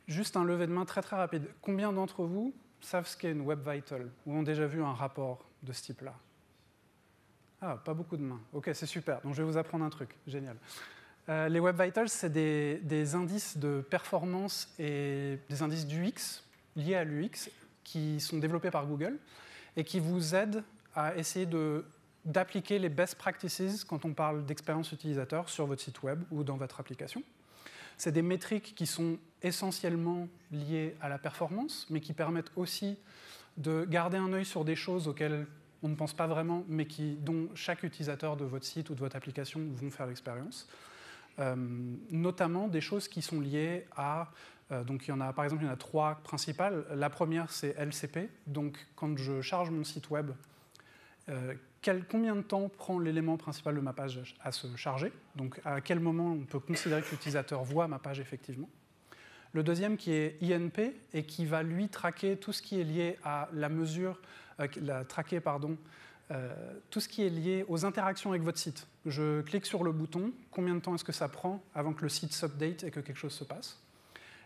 Juste un lever de main très très rapide. Combien d'entre vous savent ce qu'est une Web Vital ou ont déjà vu un rapport de ce type-là? Ah, pas beaucoup de mains. Ok, c'est super. Donc je vais vous apprendre un truc. Génial. Les Web Vitals, c'est des indices de performance et des indices d'UX liés à l'UX qui sont développés par Google et qui vous aident à essayer d'appliquer les best practices quand on parle d'expérience utilisateur sur votre site web ou dans votre application. C'est des métriques qui sont essentiellement liées à la performance, mais qui permettent aussi de garder un œil sur des choses auxquelles on ne pense pas vraiment, mais dont chaque utilisateur de votre site ou de votre application vont faire l'expérience. Notamment des choses qui sont liées à... donc par exemple, il y en a 3 principales. La première, c'est LCP. Donc, quand je charge mon site web, combien de temps prend l'élément principal de ma page à se charger? Donc, à quel moment on peut considérer que l'utilisateur voit ma page effectivement? Le deuxième, qui est INP, et qui va, lui, traquer tout ce qui est lié à la mesure... tout ce qui est lié aux interactions avec votre site. Je clique sur le bouton, combien de temps est-ce que ça prend avant que le site s'update et que quelque chose se passe?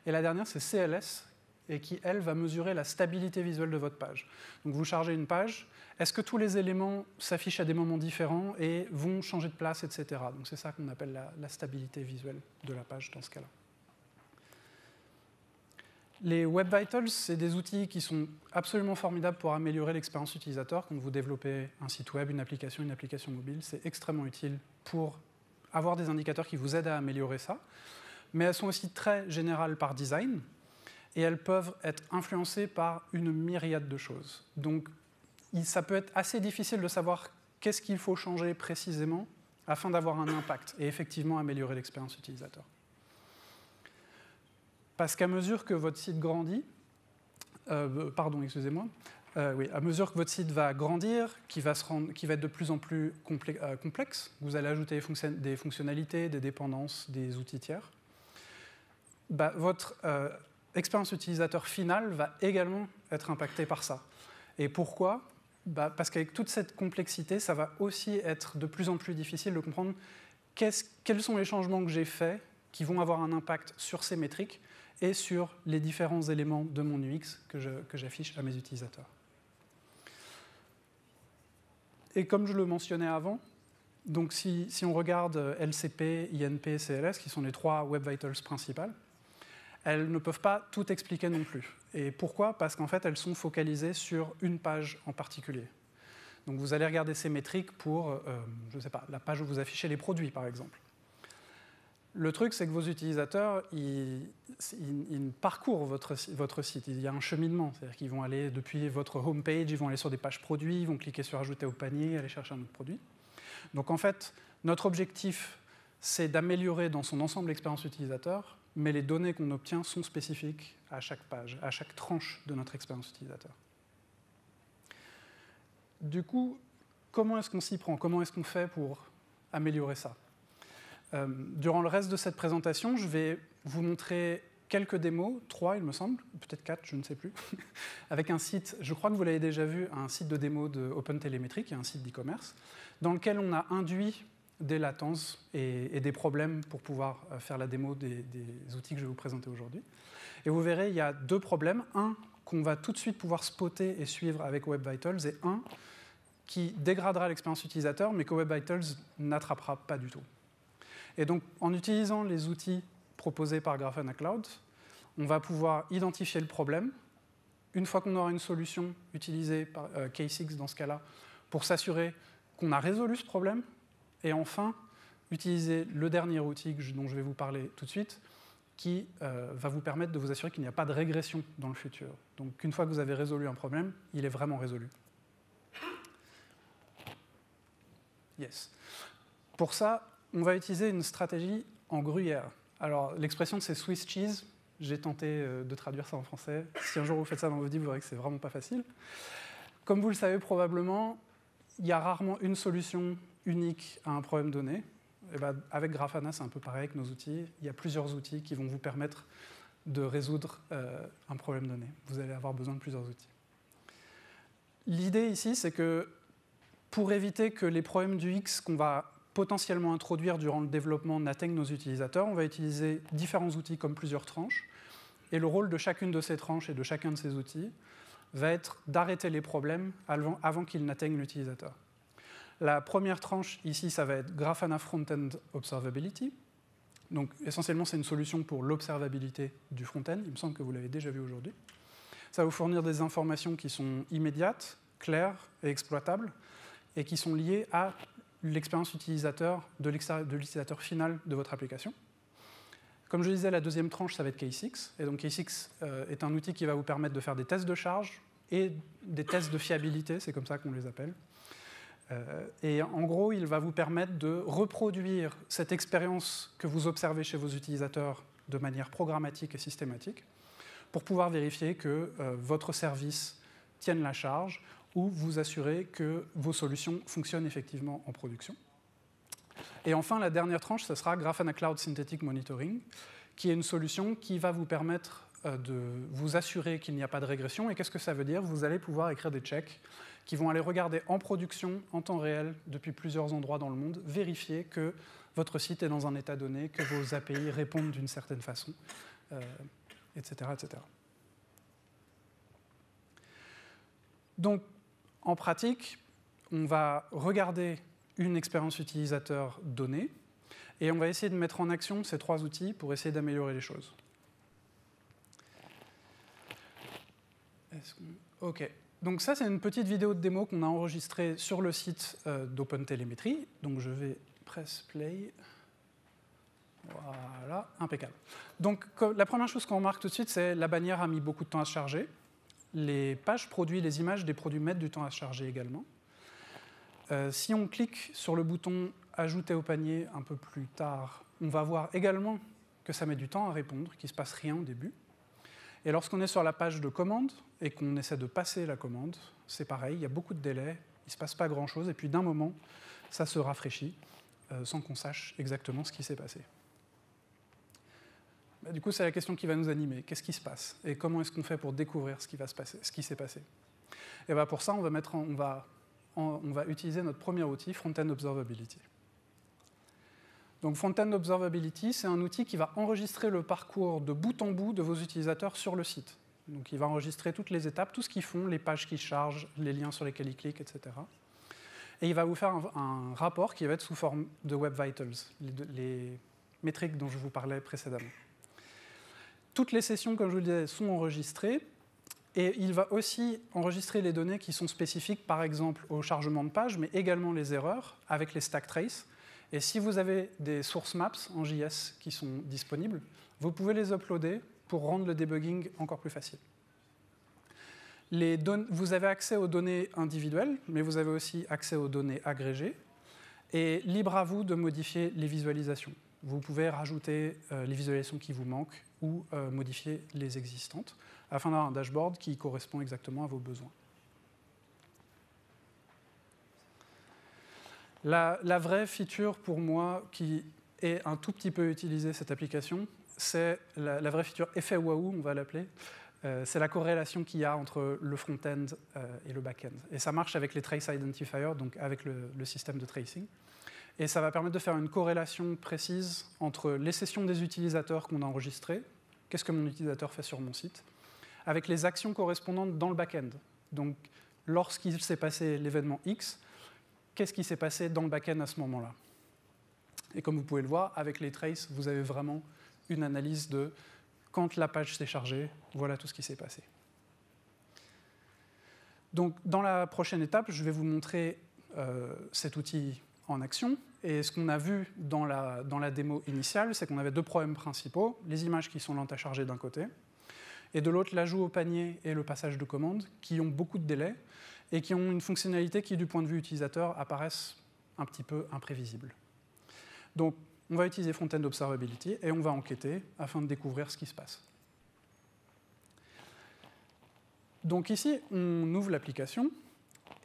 Et la dernière, c'est CLS, et qui, elle, va mesurer la stabilité visuelle de votre page. Donc vous chargez une page, est-ce que tous les éléments s'affichent à des moments différents et vont changer de place, etc. Donc c'est ça qu'on appelle la stabilité visuelle de la page dans ce cas-là. Les Web Vitals, c'est des outils qui sont absolument formidables pour améliorer l'expérience utilisateur. Quand vous développez un site web, une application mobile, c'est extrêmement utile pour avoir des indicateurs qui vous aident à améliorer ça. Mais elles sont aussi très générales par design et elles peuvent être influencées par une myriade de choses. Donc, ça peut être assez difficile de savoir qu'est-ce qu'il faut changer précisément afin d'avoir un impact et effectivement améliorer l'expérience utilisateur. Parce qu'à mesure que votre site grandit, à mesure que votre site va grandir, qui va être de plus en plus complexe, vous allez ajouter des fonctionnalités, des dépendances, des outils tiers, votre expérience utilisateur finale va également être impactée par ça. Et pourquoi? Parce qu'avec toute cette complexité, ça va aussi être de plus en plus difficile de comprendre quels sont les changements que j'ai faits qui vont avoir un impact sur ces métriques et sur les différents éléments de mon UX que j'affiche à mes utilisateurs. Et comme je le mentionnais avant, donc si on regarde LCP, INP, CLS, qui sont les 3 Web Vitals principales, elles ne peuvent pas tout expliquer non plus. Et pourquoi? Parce qu'en fait, elles sont focalisées sur une page en particulier. Donc vous allez regarder ces métriques pour, je ne sais pas, la page où vous affichez les produits, par exemple. Le truc, c'est que vos utilisateurs, ils parcourent votre site. Il y a un cheminement. C'est-à-dire qu'ils vont aller depuis votre homepage, ils vont aller sur des pages produits, ils vont cliquer sur « Ajouter au panier », aller chercher un autre produit. Donc en fait, notre objectif, c'est d'améliorer dans son ensemble l'expérience utilisateur, mais les données qu'on obtient sont spécifiques à chaque page, à chaque tranche de notre expérience utilisateur. Du coup, comment est-ce qu'on s'y prend? Comment est-ce qu'on fait pour améliorer ça? Durant le reste de cette présentation, je vais vous montrer quelques démos, 3 il me semble, peut-être 4, je ne sais plus, avec un site, je crois que vous l'avez déjà vu, un site de démo de OpenTelemetry, qui est un site d'e-commerce, dans lequel on a induit des latences et des problèmes pour pouvoir faire la démo des outils que je vais vous présenter aujourd'hui. Et vous verrez, il y a 2 problèmes. Un qu'on va tout de suite pouvoir spotter et suivre avec Web Vitals, et un qui dégradera l'expérience utilisateur, mais que Web Vitals n'attrapera pas du tout. Et donc, en utilisant les outils proposés par Grafana Cloud, on va pouvoir identifier le problème. Une fois qu'on aura une solution, utiliser K6 dans ce cas-là, pour s'assurer qu'on a résolu ce problème. Et enfin, utiliser le dernier outil dont je vais vous parler tout de suite, qui va vous permettre de vous assurer qu'il n'y a pas de régression dans le futur. Donc, une fois que vous avez résolu un problème, il est vraiment résolu. Yes. Pour ça, on va utiliser une stratégie en gruyère. Alors, l'expression, c'est Swiss cheese. J'ai tenté de traduire ça en français. Si un jour vous faites ça dans vos vies, vous verrez que c'est vraiment pas facile. Comme vous le savez probablement, il y a rarement une solution unique à un problème donné. Et avec Grafana, c'est un peu pareil avec nos outils. Il y a plusieurs outils qui vont vous permettre de résoudre un problème donné. Vous allez avoir besoin de plusieurs outils. L'idée ici, c'est que pour éviter que les problèmes du X qu'on va potentiellement introduire durant le développement n'atteignent nos utilisateurs, on va utiliser différents outils comme plusieurs tranches. Et le rôle de chacune de ces tranches et de chacun de ces outils va être d'arrêter les problèmes avant qu'ils n'atteignent l'utilisateur. La première tranche, ici, ça va être Grafana Frontend Observability. Donc, essentiellement, c'est une solution pour l'observabilité du front-end. Il me semble que vous l'avez déjà vu aujourd'hui. Ça va vous fournir des informations qui sont immédiates, claires et exploitables, et qui sont liées à l'expérience utilisateur de l'utilisateur final de votre application. Comme je disais, la deuxième tranche, ça va être K6. Et donc K6 est un outil qui va vous permettre de faire des tests de charge et des tests de fiabilité, c'est comme ça qu'on les appelle. Et en gros, il va vous permettre de reproduire cette expérience que vous observez chez vos utilisateurs de manière programmatique et systématique pour pouvoir vérifier que votre service tienne la charge ou vous assurer que vos solutions fonctionnent effectivement en production. Et enfin, la dernière tranche, ce sera Grafana Cloud Synthetic Monitoring, qui est une solution qui va vous permettre de vous assurer qu'il n'y a pas de régression. Et qu'est-ce que ça veut dire? Vous allez pouvoir écrire des checks qui vont aller regarder en production, en temps réel, depuis plusieurs endroits dans le monde, vérifier que votre site est dans un état donné, que vos API répondent d'une certaine façon, etc., etc. Donc, en pratique, on va regarder une expérience utilisateur donnée, et on va essayer de mettre en action ces trois outils pour essayer d'améliorer les choses. OK. Donc ça, c'est une petite vidéo de démo qu'on a enregistrée sur le site d'OpenTelemetry. Donc je vais press play. Voilà, impeccable. Donc la première chose qu'on remarque tout de suite, c'est la bannière a mis beaucoup de temps à se charger. Les pages produits, les images des produits mettent du temps à se charger également. Si on clique sur le bouton « Ajouter au panier » un peu plus tard, on va voir également que ça met du temps à répondre, qu'il ne se passe rien au début. Et lorsqu'on est sur la page de commande et qu'on essaie de passer la commande, c'est pareil, il y a beaucoup de délais, il ne se passe pas grand-chose, et puis d'un moment, ça se rafraîchit sans qu'on sache exactement ce qui s'est passé. Du coup, c'est la question qui va nous animer. Qu'est-ce qui se passe? Et comment est-ce qu'on fait pour découvrir ce qui va se passer, ce qui s'est passé? Et bien pour ça, on va utiliser notre premier outil, Frontend Observability. Donc Frontend Observability, c'est un outil qui va enregistrer le parcours de bout en bout de vos utilisateurs sur le site. Donc il va enregistrer toutes les étapes, tout ce qu'ils font, les pages qu'ils chargent, les liens sur lesquels ils cliquent, etc. Et il va vous faire un rapport qui va être sous forme de Web Vitals, les métriques dont je vous parlais précédemment. Toutes les sessions, comme je vous le disais, sont enregistrées. Et il va aussi enregistrer les données qui sont spécifiques, par exemple, au chargement de page, mais également les erreurs avec les stack traces. Et si vous avez des source maps en JS qui sont disponibles, vous pouvez les uploader pour rendre le debugging encore plus facile. Vous avez accès aux données individuelles, mais vous avez aussi accès aux données agrégées. Et libre à vous de modifier les visualisations. Vous pouvez rajouter les visualisations qui vous manquent ou modifier les existantes, afin d'avoir un dashboard qui correspond exactement à vos besoins. La vraie feature pour moi qui est un tout petit peu utilisée cette application, c'est la vraie feature effet waouh, on va l'appeler. C'est la corrélation qu'il y a entre le front-end et le back-end. Et ça marche avec les trace identifiers, donc avec le système de tracing. Et ça va permettre de faire une corrélation précise entre les sessions des utilisateurs qu'on a enregistrées, qu'est-ce que mon utilisateur fait sur mon site, avec les actions correspondantes dans le back-end. Donc, lorsqu'il s'est passé l'événement X, qu'est-ce qui s'est passé dans le back-end à ce moment-là? Et comme vous pouvez le voir, avec les traces, vous avez vraiment une analyse de quand la page s'est chargée, voilà tout ce qui s'est passé. Donc, dans la prochaine étape, je vais vous montrer cet outil en action. Et ce qu'on a vu dans la démo initiale, c'est qu'on avait deux problèmes principaux, les images qui sont lentes à charger d'un côté, et de l'autre, l'ajout au panier et le passage de commande, qui ont beaucoup de délais et qui ont une fonctionnalité qui, du point de vue utilisateur, apparaissent un petit peu imprévisibles. Donc, on va utiliser Frontend Observability et on va enquêter afin de découvrir ce qui se passe. Donc ici, on ouvre l'application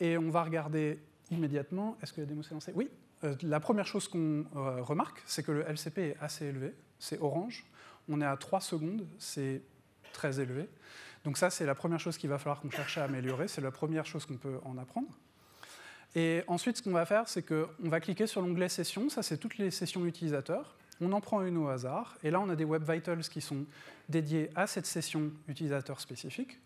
et on va regarder immédiatement. Est-ce que la démo s'est lancée? Oui. La première chose qu'on remarque, c'est que le LCP est assez élevé. C'est orange. On est à 3 secondes. C'est très élevé. Donc ça, c'est la première chose qu'il va falloir qu'on cherche à améliorer. C'est la première chose qu'on peut en apprendre. Et ensuite, ce qu'on va faire, c'est qu'on va cliquer sur l'onglet Sessions. Ça, c'est toutes les sessions utilisateurs. On en prend une au hasard, et là on a des Web Vitals qui sont dédiés à cette session utilisateur spécifique.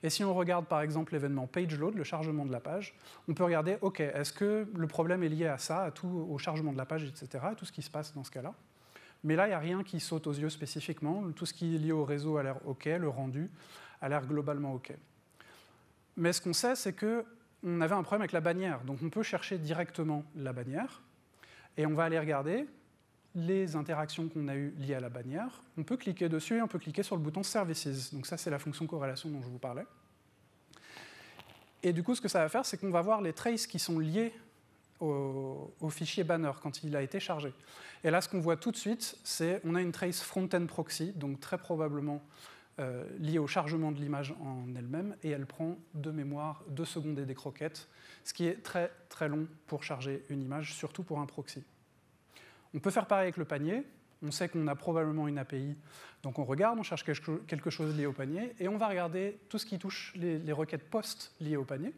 Et si on regarde par exemple l'événement PageLoad, le chargement de la page, on peut regarder, OK, est-ce que le problème est lié à ça, au chargement de la page, etc., à tout ce qui se passe dans ce cas-là. Mais là, il n'y a rien qui saute aux yeux spécifiquement. Tout ce qui est lié au réseau a l'air OK, le rendu a l'air globalement OK. Mais ce qu'on sait, c'est qu'on avait un problème avec la bannière. Donc on peut chercher directement la bannière, et on va aller regarder les interactions qu'on a eues liées à la bannière. On peut cliquer dessus et on peut cliquer sur le bouton Services. Donc ça, c'est la fonction corrélation dont je vous parlais. Et du coup, ce que ça va faire, c'est qu'on va voir les traces qui sont liées au fichier banner quand il a été chargé. Et là, ce qu'on voit tout de suite, c'est qu'on a une trace front-end proxy, donc très probablement liée au chargement de l'image en elle-même, et elle prend de mémoire 2 secondes et des croquettes, ce qui est très très long pour charger une image, surtout pour un proxy. On peut faire pareil avec le panier. On sait qu'on a probablement une API, donc on regarde, on cherche quelque chose lié au panier, et on va regarder tout ce qui touche les requêtes post liées au panier.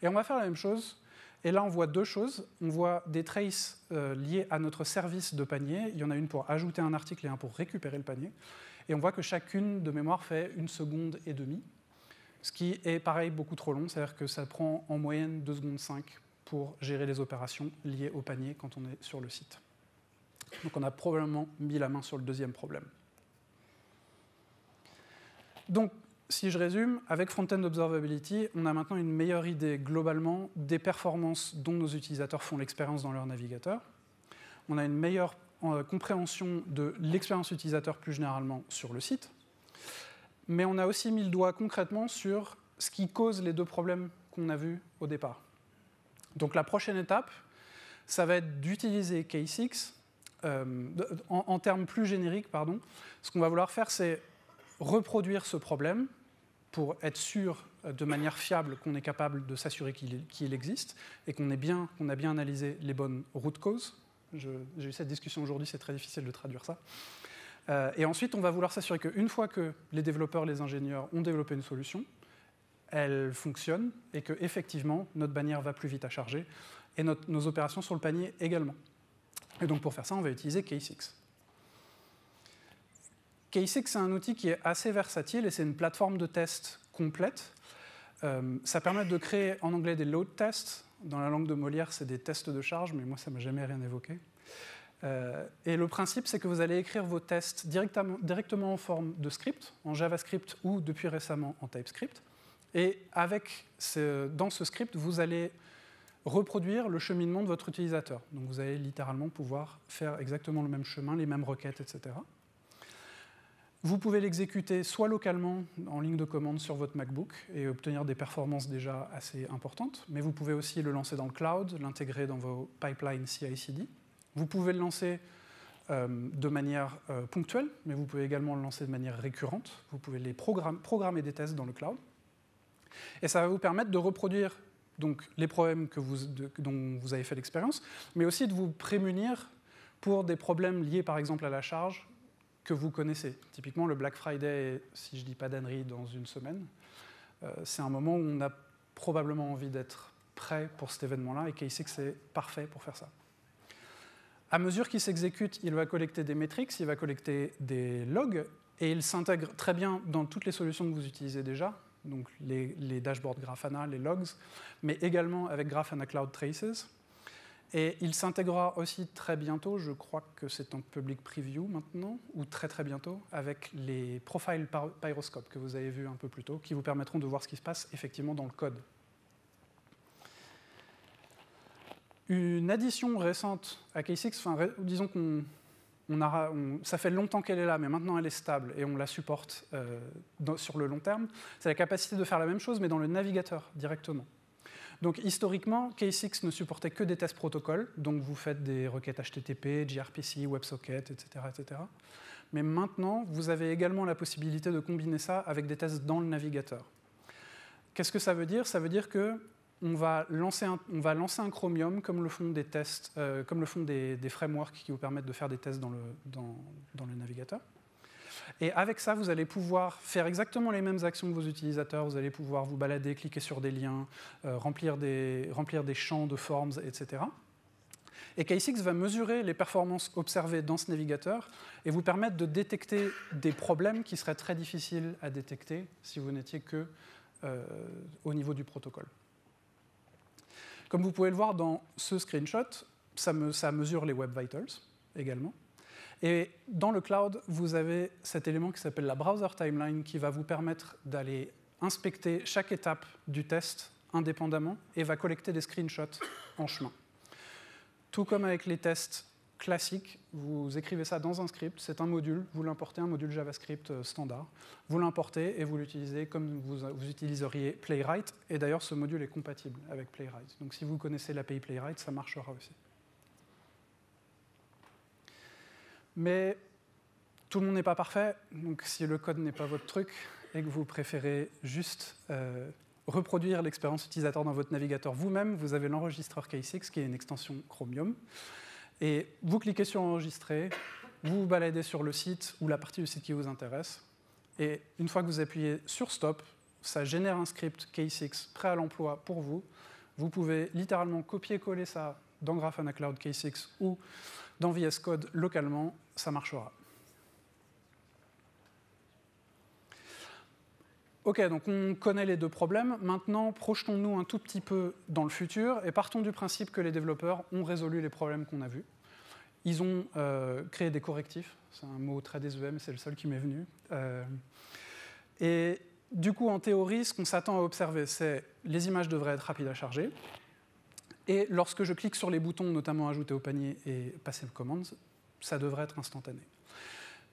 Et on va faire la même chose, et là on voit 2 choses. On voit des traces liées à notre service de panier. Il y en a une pour ajouter un article et un pour récupérer le panier. Et on voit que chacune de mémoire fait 1 seconde et demie, ce qui est pareil beaucoup trop long, c'est-à-dire que ça prend en moyenne 2 secondes 5 pour gérer les opérations liées au panier quand on est sur le site. Donc on a probablement mis la main sur le deuxième problème. Donc, si je résume, avec Front-End Observability, on a maintenant une meilleure idée globalement des performances dont nos utilisateurs font l'expérience dans leur navigateur. On a une meilleure compréhension de l'expérience utilisateur plus généralement sur le site. Mais on a aussi mis le doigt concrètement sur ce qui cause les 2 problèmes qu'on a vus au départ. Donc la prochaine étape, ça va être d'utiliser K6. En termes plus génériques, ce qu'on va vouloir faire, c'est reproduire ce problème pour être sûr de manière fiable qu'on est capable de s'assurer qu'il existe et qu'on a bien analysé les bonnes root causes. J'ai eu cette discussion aujourd'hui, c'est très difficile de traduire ça. Et ensuite, on va vouloir s'assurer qu'une fois que les développeurs, les ingénieurs ont développé une solution, elle fonctionne et qu'effectivement, notre bannière va plus vite à charger et nos opérations sur le panier également. Et donc pour faire ça, on va utiliser K6. K6, c'est un outil qui est assez versatile et c'est une plateforme de test complète. Ça permet de créer en anglais des load tests. Dans la langue de Molière, c'est des tests de charge, mais moi, ça ne m'a jamais rien évoqué. Et le principe, c'est que vous allez écrire vos tests directement en forme de script, en JavaScript ou depuis récemment en TypeScript. Et dans ce script, vous allez reproduire le cheminement de votre utilisateur. Donc vous allez littéralement pouvoir faire exactement le même chemin, les mêmes requêtes, etc. Vous pouvez l'exécuter soit localement en ligne de commande sur votre MacBook et obtenir des performances déjà assez importantes, mais vous pouvez aussi le lancer dans le cloud, l'intégrer dans vos pipelines CI/CD. Vous pouvez le lancer de manière ponctuelle, mais vous pouvez également le lancer de manière récurrente. Vous pouvez programmer des tests dans le cloud. Et ça va vous permettre de reproduire donc, les problèmes dont vous avez fait l'expérience, mais aussi de vous prémunir pour des problèmes liés par exemple à la charge que vous connaissez. Typiquement, le Black Friday, si je ne dis pas d'ânerie, dans une semaine, c'est un moment où on a probablement envie d'être prêt pour cet événement-là, et K6 est parfait pour faire ça. À mesure qu'il s'exécute, il va collecter des métriques, il va collecter des logs, et il s'intègre très bien dans toutes les solutions que vous utilisez déjà, donc les dashboards Grafana, les logs, mais également avec Grafana Cloud Traces. Et il s'intégrera aussi très bientôt, je crois que c'est en public preview maintenant, ou très très bientôt, avec les Profile Pyroscope que vous avez vus un peu plus tôt, qui vous permettront de voir ce qui se passe effectivement dans le code. Une addition récente à K6, disons ça fait longtemps qu'elle est là, mais maintenant elle est stable et on la supporte sur le long terme, c'est la capacité de faire la même chose, mais dans le navigateur directement. Donc historiquement, K6 ne supportait que des tests protocoles, donc vous faites des requêtes HTTP, gRPC, WebSocket, etc., etc. Mais maintenant, vous avez également la possibilité de combiner ça avec des tests dans le navigateur. Qu'est-ce que ça veut dire? Ça veut dire qu'on va lancer un Chromium comme le font des tests, comme le font des frameworks qui vous permettent de faire des tests dans le navigateur. Et avec ça, vous allez pouvoir faire exactement les mêmes actions que vos utilisateurs. Vous allez pouvoir vous balader, cliquer sur des liens, remplir des champs de forms, etc. Et K6 va mesurer les performances observées dans ce navigateur et vous permettre de détecter des problèmes qui seraient très difficiles à détecter si vous n'étiez que au niveau du protocole. Comme vous pouvez le voir dans ce screenshot, ça mesure les Web Vitals également. Et dans le cloud, vous avez cet élément qui s'appelle la browser timeline qui va vous permettre d'aller inspecter chaque étape du test indépendamment et va collecter des screenshots en chemin. Tout comme avec les tests classiques, vous écrivez ça dans un script, c'est un module, vous l'importez, un module JavaScript standard, vous l'importez et vous l'utilisez comme vous utiliseriez Playwright, et d'ailleurs ce module est compatible avec Playwright. Donc si vous connaissez l'API Playwright, ça marchera aussi. Mais tout le monde n'est pas parfait, donc si le code n'est pas votre truc et que vous préférez juste reproduire l'expérience utilisateur dans votre navigateur vous-même, vous avez l'enregistreur K6 qui est une extension Chromium. Et vous cliquez sur Enregistrer, vous vous baladez sur le site ou la partie du site qui vous intéresse. Et une fois que vous appuyez sur Stop, ça génère un script K6 prêt à l'emploi pour vous. Vous pouvez littéralement copier-coller ça dans Grafana Cloud K6 ou dans VS Code localement, ça marchera. Ok, donc on connaît les deux problèmes. Maintenant, projetons-nous un tout petit peu dans le futur et partons du principe que les développeurs ont résolu les problèmes qu'on a vus. Ils ont créé des correctifs. C'est un mot très désuet, mais c'est le seul qui m'est venu. Et du coup, en théorie, ce qu'on s'attend à observer, c'est les images devraient être rapides à charger. Et lorsque je clique sur les boutons, notamment ajouter au panier et passer le command, ça devrait être instantané.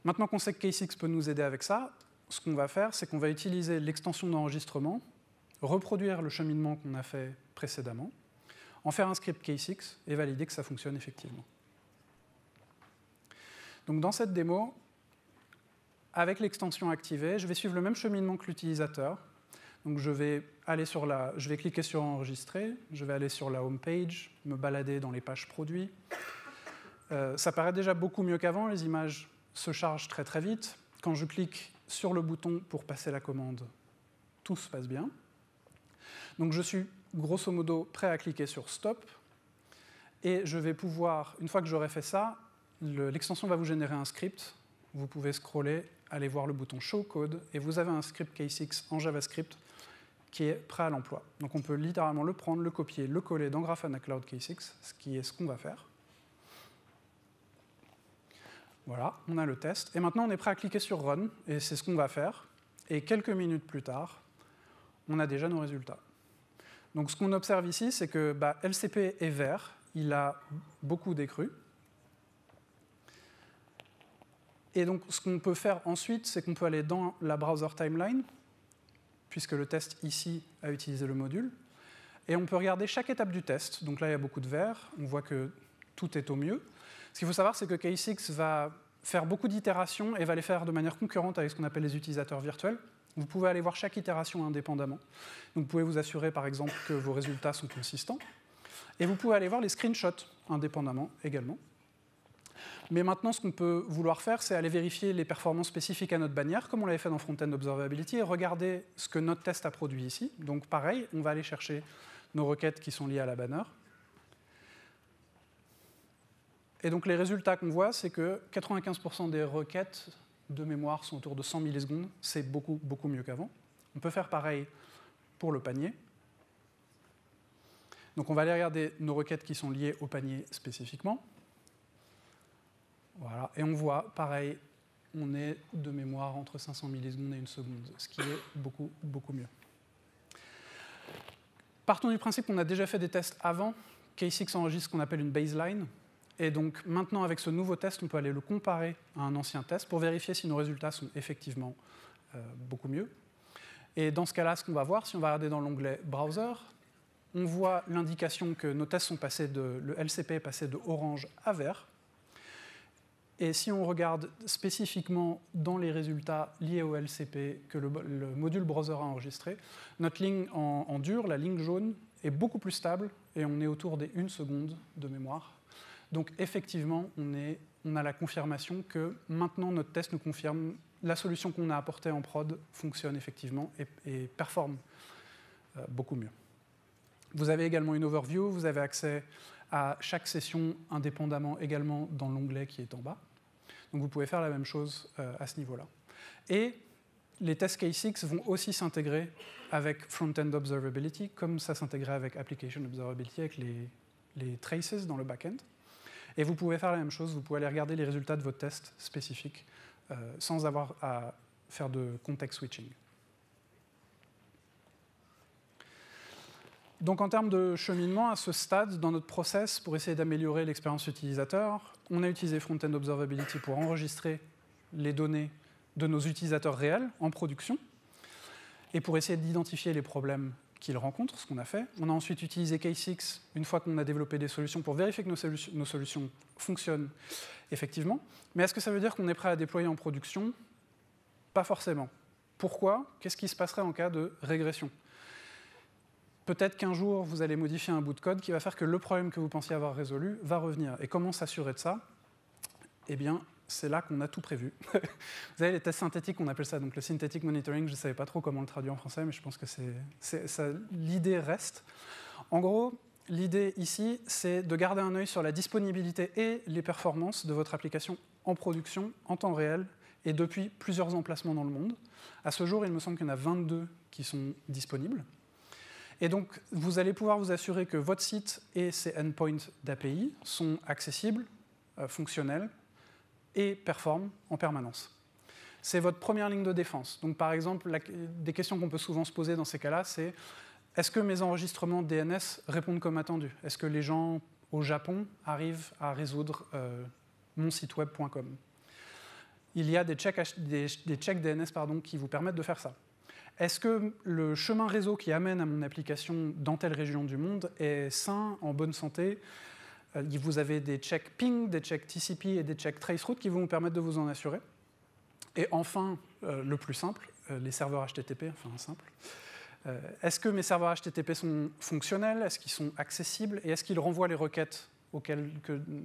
Maintenant qu'on sait que K6 peut nous aider avec ça, ce qu'on va faire, c'est qu'on va utiliser l'extension d'enregistrement, reproduire le cheminement qu'on a fait précédemment, en faire un script K6 et valider que ça fonctionne effectivement. Donc dans cette démo, avec l'extension activée, je vais suivre le même cheminement que l'utilisateur. Donc je vais cliquer sur Enregistrer, je vais aller sur la home page, me balader dans les pages produits. Ça paraît déjà beaucoup mieux qu'avant, les images se chargent très très vite. Quand je clique sur le bouton pour passer la commande, tout se passe bien. Donc je suis grosso modo prêt à cliquer sur Stop. Et je vais pouvoir, une fois que j'aurai fait ça, l'extension va vous générer un script. Vous pouvez scroller, aller voir le bouton Show Code, et vous avez un script K6 en JavaScript qui est prêt à l'emploi. Donc on peut littéralement le prendre, le copier, le coller dans Grafana Cloud K6, ce qui est ce qu'on va faire. Voilà, on a le test. Et maintenant, on est prêt à cliquer sur Run, et c'est ce qu'on va faire. Et quelques minutes plus tard, on a déjà nos résultats. Donc ce qu'on observe ici, c'est que LCP est vert, il a beaucoup d'écrus. Et donc ce qu'on peut faire ensuite, c'est qu'on peut aller dans la browser timeline, puisque le test ici a utilisé le module, et on peut regarder chaque étape du test. Donc là, il y a beaucoup de vert, on voit que tout est au mieux. Ce qu'il faut savoir, c'est que K6 va faire beaucoup d'itérations et va les faire de manière concurrente avec ce qu'on appelle les utilisateurs virtuels. Vous pouvez aller voir chaque itération indépendamment. Donc vous pouvez vous assurer, par exemple, que vos résultats sont consistants. Et vous pouvez aller voir les screenshots indépendamment également. Mais maintenant, ce qu'on peut vouloir faire, c'est aller vérifier les performances spécifiques à notre bannière, comme on l'avait fait dans Front-End Observability, et regarder ce que notre test a produit ici. Donc pareil, on va aller chercher nos requêtes qui sont liées à la banner. Et donc les résultats qu'on voit, c'est que 95% des requêtes de mémoire sont autour de 100 millisecondes. C'est beaucoup, beaucoup mieux qu'avant. On peut faire pareil pour le panier. Donc on va aller regarder nos requêtes qui sont liées au panier spécifiquement. Voilà. Et on voit, pareil, on est de mémoire entre 500 millisecondes et 1 seconde, ce qui est beaucoup, beaucoup mieux. Partons du principe qu'on a déjà fait des tests avant. K6 enregistre ce qu'on appelle une baseline. Et donc maintenant, avec ce nouveau test, on peut aller le comparer à un ancien test pour vérifier si nos résultats sont effectivement beaucoup mieux. Et dans ce cas-là, ce qu'on va voir, si on va regarder dans l'onglet Browser, on voit l'indication que nos tests sont passés le LCP est passé de orange à vert. Et si on regarde spécifiquement dans les résultats liés au LCP que le module browser a enregistré, notre ligne en dur, la ligne jaune, est beaucoup plus stable et on est autour des 1 seconde de mémoire. Donc effectivement, on a la confirmation que maintenant notre test nous confirme la solution qu'on a apportée en prod fonctionne effectivement et performe beaucoup mieux. Vous avez également une overview, vous avez accès à chaque session indépendamment également dans l'onglet qui est en bas. Donc vous pouvez faire la même chose à ce niveau-là. Et les tests K6 vont aussi s'intégrer avec Front-End Observability, comme ça s'intégrait avec Application Observability, avec les traces dans le back-end. Et vous pouvez faire la même chose, vous pouvez aller regarder les résultats de vos tests spécifiques sans avoir à faire de context switching. Donc en termes de cheminement, à ce stade, dans notre process, pour essayer d'améliorer l'expérience utilisateur, on a utilisé Front-End Observability pour enregistrer les données de nos utilisateurs réels en production, et pour essayer d'identifier les problèmes qu'ils rencontrent, ce qu'on a fait. On a ensuite utilisé K6, une fois qu'on a développé des solutions, pour vérifier que nos solutions fonctionnent effectivement. Mais est-ce que ça veut dire qu'on est prêt à déployer en production? Pas forcément. Pourquoi? Qu'est-ce qui se passerait en cas de régression? Peut-être qu'un jour, vous allez modifier un bout de code qui va faire que le problème que vous pensiez avoir résolu va revenir. Et comment s'assurer de ça? Eh bien, c'est là qu'on a tout prévu. Vous avez les tests synthétiques, on appelle ça donc le synthetic monitoring. Je ne savais pas trop comment le traduire en français, mais je pense que l'idée reste. En gros, l'idée ici, c'est de garder un œil sur la disponibilité et les performances de votre application en production, en temps réel, et depuis plusieurs emplacements dans le monde. À ce jour, il me semble qu'il y en a 22 qui sont disponibles. Et donc, vous allez pouvoir vous assurer que votre site et ses endpoints d'API sont accessibles, fonctionnels, et performent en permanence. C'est votre première ligne de défense. Donc, par exemple, des questions qu'on peut souvent se poser dans ces cas-là, c'est est-ce que mes enregistrements DNS répondent comme attendu? Est-ce que les gens au Japon arrivent à résoudre mon site web.com? Il y a des checks DNS qui vous permettent de faire ça. Est-ce que le chemin réseau qui amène à mon application dans telle région du monde est sain, en bonne santé? Vous avez des checks ping, des checks TCP et des checks traceroute qui vont vous permettre de vous en assurer. Et enfin, le plus simple, les serveurs HTTP, enfin simple. Est-ce que mes serveurs HTTP sont fonctionnels? Est-ce qu'ils sont accessibles? Et est-ce qu'ils renvoient les requêtes auxquelles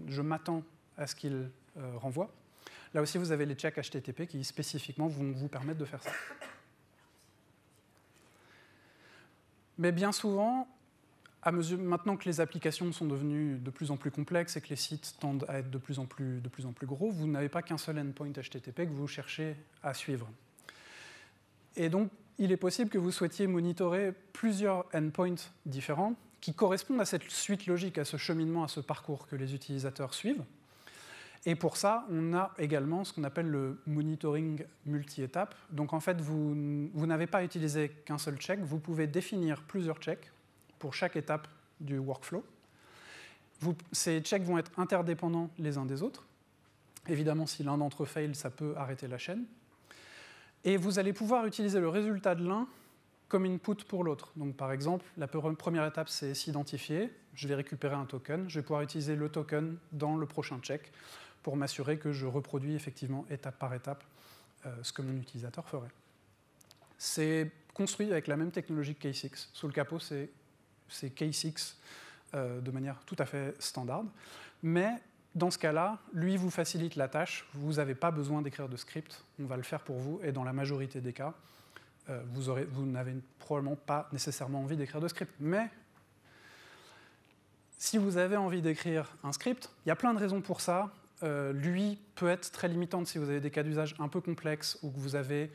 je m'attends à ce qu'ils renvoient? Là aussi, vous avez les checks HTTP qui spécifiquement vont vous permettre de faire ça. Mais bien souvent, maintenant que les applications sont devenues de plus en plus complexes et que les sites tendent à être de plus en plus gros, vous n'avez pas qu'un seul endpoint HTTP que vous cherchez à suivre. Et donc, il est possible que vous souhaitiez monitorer plusieurs endpoints différents qui correspondent à cette suite logique, à ce cheminement, à ce parcours que les utilisateurs suivent. Et pour ça, on a également ce qu'on appelle le monitoring multi-étapes. Donc en fait, vous n'avez pas utilisé qu'un seul check, vous pouvez définir plusieurs checks pour chaque étape du workflow. Ces checks vont être interdépendants les uns des autres. Évidemment, si l'un d'entre eux fail, ça peut arrêter la chaîne. Et vous allez pouvoir utiliser le résultat de l'un comme input pour l'autre. Donc par exemple, la première étape, c'est s'identifier. Je vais récupérer un token. Je vais pouvoir utiliser le token dans le prochain check pour m'assurer que je reproduis effectivement étape par étape ce que mon utilisateur ferait. C'est construit avec la même technologie que K6. Sous le capot, c'est K6 de manière tout à fait standard. Mais dans ce cas-là, lui vous facilite la tâche. Vous n'avez pas besoin d'écrire de script. On va le faire pour vous. Et dans la majorité des cas, vous n'avez probablement pas nécessairement envie d'écrire de script. Mais si vous avez envie d'écrire un script, il y a plein de raisons pour ça. Lui peut être très limitante si vous avez des cas d'usage un peu complexes ou que vous avez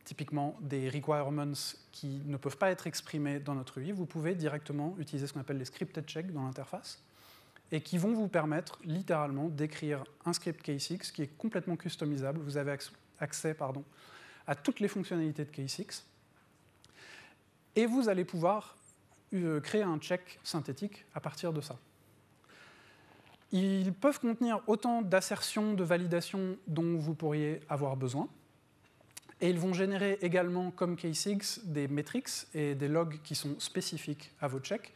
typiquement des requirements qui ne peuvent pas être exprimés dans notre UI. Vous pouvez directement utiliser ce qu'on appelle les scripted checks dans l'interface et qui vont vous permettre littéralement d'écrire un script K6 qui est complètement customisable. Vous avez accès à toutes les fonctionnalités de K6 et vous allez pouvoir créer un check synthétique à partir de ça. Ils peuvent contenir autant d'assertions, de validations dont vous pourriez avoir besoin. Et ils vont générer également, comme K6, des metrics et des logs qui sont spécifiques à vos checks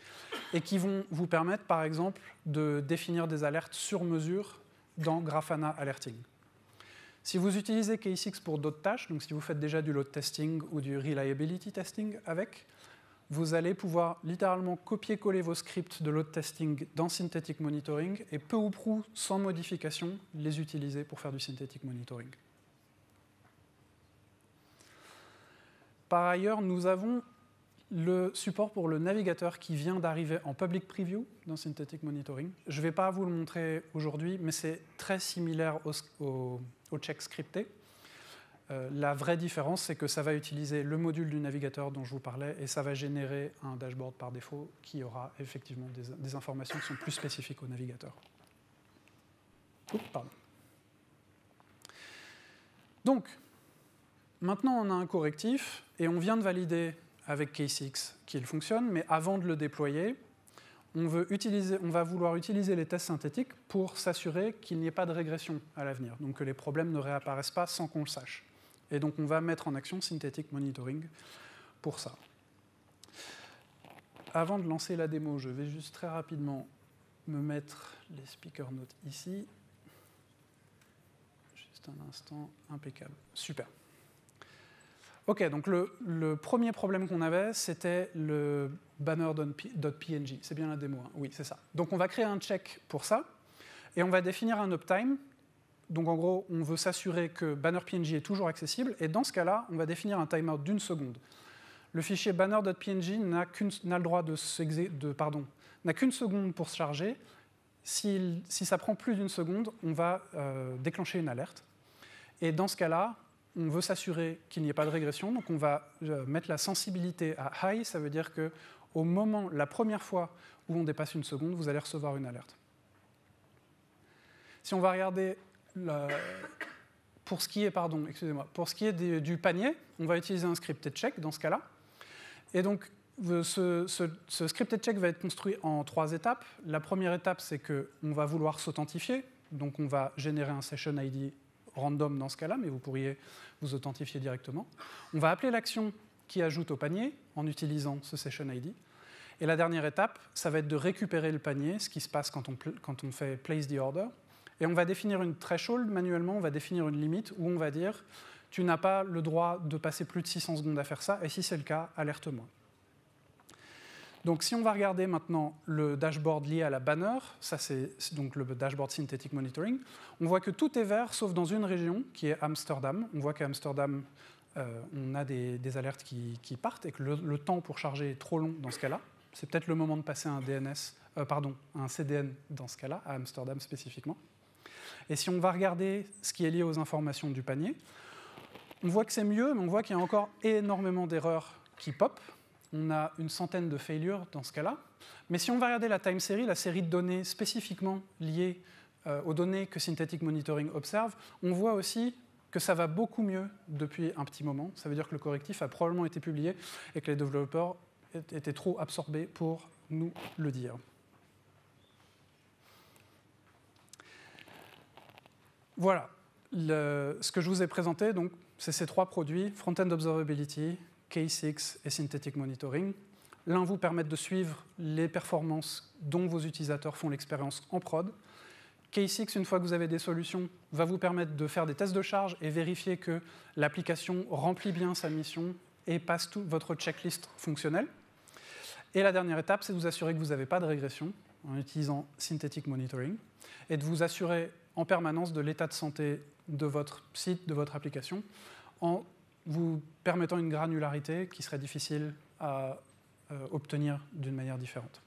et qui vont vous permettre, par exemple, de définir des alertes sur mesure dans Grafana Alerting. Si vous utilisez K6 pour d'autres tâches, donc si vous faites déjà du load testing ou du reliability testing avec, vous allez pouvoir littéralement copier-coller vos scripts de load testing dans Synthetic Monitoring et peu ou prou, sans modification, les utiliser pour faire du Synthetic Monitoring. Par ailleurs, nous avons le support pour le navigateur qui vient d'arriver en public preview dans Synthetic Monitoring. Je ne vais pas vous le montrer aujourd'hui, mais c'est très similaire au check scripté. La vraie différence, c'est que ça va utiliser le module du navigateur dont je vous parlais et ça va générer un dashboard par défaut qui aura effectivement des informations qui sont plus spécifiques au navigateur. Oups, pardon. Donc, maintenant on a un correctif et on vient de valider avec K6 qu'il fonctionne, mais avant de le déployer, on va vouloir utiliser les tests synthétiques pour s'assurer qu'il n'y ait pas de régression à l'avenir, donc que les problèmes ne réapparaissent pas sans qu'on le sache. Et donc on va mettre en action Synthetic Monitoring pour ça. Avant de lancer la démo, je vais juste très rapidement me mettre les speaker notes ici. Juste un instant, impeccable. Super. OK, donc le premier problème qu'on avait, c'était le banner.png. C'est bien la démo, hein? Oui, c'est ça. Donc on va créer un check pour ça, et on va définir un uptime. Donc en gros, on veut s'assurer que banner.png est toujours accessible, et dans ce cas-là, on va définir un timeout d'1 seconde. Le fichier banner.png n'a le droit n'a qu'une seconde pour se charger. Si ça prend plus d'une seconde, on va déclencher une alerte. Et dans ce cas-là, on veut s'assurer qu'il n'y ait pas de régression, donc on va mettre la sensibilité à high, ça veut dire qu'au moment, la première fois où on dépasse une seconde, vous allez recevoir une alerte. Si on va regarder pour ce qui est du panier, on va utiliser un scripted check dans ce cas-là. Et donc, ce scripted check va être construit en 3 étapes. La première étape, c'est qu'on va vouloir s'authentifier, donc on va générer un session ID random dans ce cas-là, mais vous pourriez vous authentifier directement. On va appeler l'action qui ajoute au panier en utilisant ce session ID. Et la dernière étape, ça va être de récupérer le panier, ce qui se passe quand on fait place the order. Et on va définir une threshold manuellement, on va définir une limite où on va dire tu n'as pas le droit de passer plus de 600 secondes à faire ça, et si c'est le cas, alerte-moi. Donc si on va regarder maintenant le dashboard lié à la banner, ça c'est donc le dashboard Synthetic Monitoring, on voit que tout est vert sauf dans une région qui est Amsterdam. On voit qu'à Amsterdam, on a des alertes qui partent et que le temps pour charger est trop long dans ce cas-là. C'est peut-être le moment de passer un CDN dans ce cas-là, à Amsterdam spécifiquement. Et si on va regarder ce qui est lié aux informations du panier, on voit que c'est mieux, mais on voit qu'il y a encore énormément d'erreurs qui pop. On a une centaine de failures dans ce cas-là. Mais si on va regarder la time series, la série de données spécifiquement liées aux données que Synthetic Monitoring observe, on voit aussi que ça va beaucoup mieux depuis un petit moment. Ça veut dire que le correctif a probablement été publié et que les développeurs étaient trop absorbés pour nous le dire. Voilà. Ce que je vous ai présenté, donc, c'est ces 3 produits, Front-End Observability, K6 et Synthetic Monitoring. L'un vous permet de suivre les performances dont vos utilisateurs font l'expérience en prod. K6, une fois que vous avez des solutions, va vous permettre de faire des tests de charge et vérifier que l'application remplit bien sa mission et passe toute votre checklist fonctionnelle. Et la dernière étape, c'est de vous assurer que vous n'avez pas de régression en utilisant Synthetic Monitoring et de vous assurer en permanence de l'état de santé de votre site, de votre application, en vous permettant une granularité qui serait difficile à obtenir d'une manière différente.